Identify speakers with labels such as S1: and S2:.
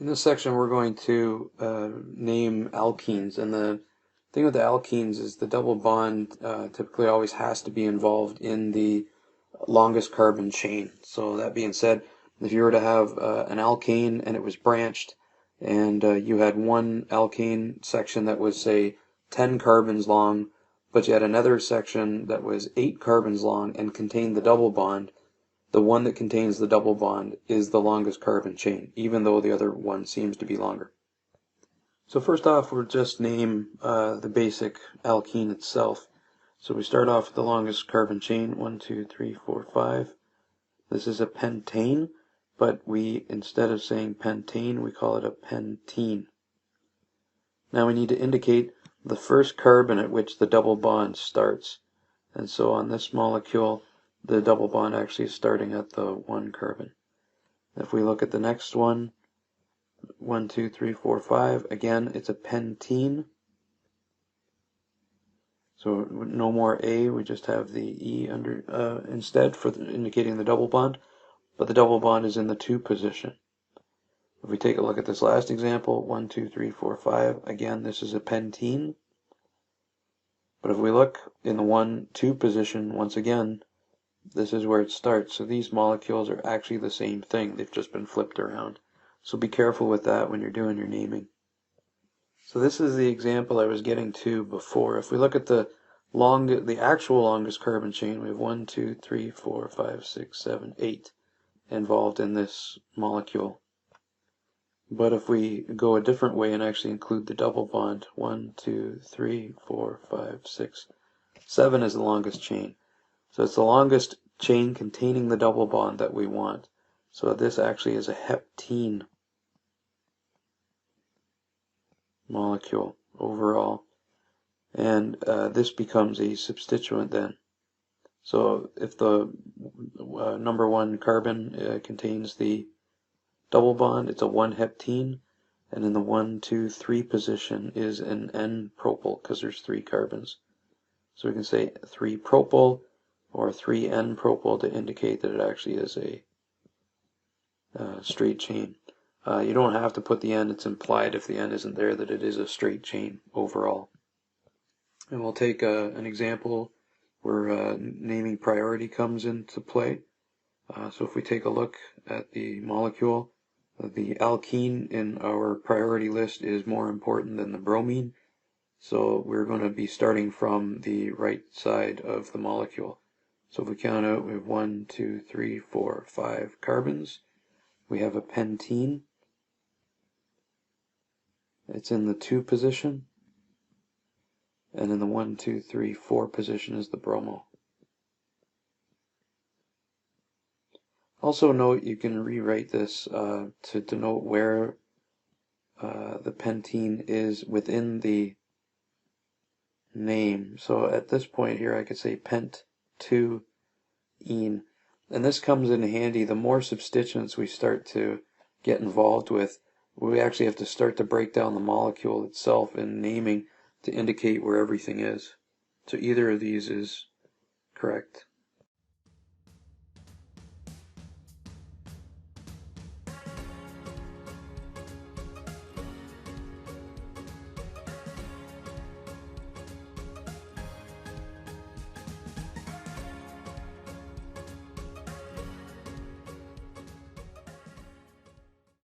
S1: In this section, we're going to name alkenes, and the thing with the alkenes is the double bond typically always has to be involved in the longest carbon chain. So that being said, if you were to have an alkane and it was branched, and you had one alkane section that was, say, 10 carbons long, but you had another section that was 8 carbons long and contained the double bond, the one that contains the double bond is the longest carbon chain, even though the other one seems to be longer. So first off, we'll just name the basic alkene itself. So we start off with the longest carbon chain, 1, 2, 3, 4, 5. This is a pentane, but we, instead of saying pentane, we call it a pentene. Now we need to indicate the first carbon at which the double bond starts. And so on this molecule, the double bond actually is starting at the 1 carbon. If we look at the next one, 1, 2, 3, 4, 5, again, it's a pentene. So no more A, we just have the E under instead for indicating the double bond, but the double bond is in the 2 position. If we take a look at this last example, 1, 2, 3, 4, 5, again, this is a pentene. But if we look in the 1, 2 position, once again, this is where it starts. So these molecules are actually the same thing. They've just been flipped around. So be careful with that when you're doing your naming. So this is the example I was getting to before. If we look at the actual longest carbon chain, we have 1, 2, 3, 4, 5, 6, 7, 8 involved in this molecule. But if we go a different way and actually include the double bond, 1, 2, 3, 4, 5, 6, 7 is the longest chain. So it's the longest chain containing the double bond that we want. So this actually is a heptene molecule overall. And this becomes a substituent then. So if the number 1 carbon contains the double bond, it's a 1-heptene. And in the 1, 2, 3 position is an N-propyl because there's 3 carbons. So we can say 3-propyl or 3N-propyl to indicate that it actually is a straight chain. You don't have to put the N, it's implied if the N isn't there that it is a straight chain overall. And we'll take an example where naming priority comes into play. So if we take a look at the molecule, the alkene in our priority list is more important than the bromine. So we're going to be starting from the right side of the molecule. So if we count out, we have 1, 2, 3, 4, 5 carbons. We have a pentene. It's in the 2 position. And in the 1, 2, 3, 4 position is the bromo. Also note you can rewrite this to denote where the pentene is within the name. So at this point here I could say pent2-ene. And this comes in handy. The more substituents we start to get involved with, we actually have to start to break down the molecule itself in naming to indicate where everything is. So either of these is correct.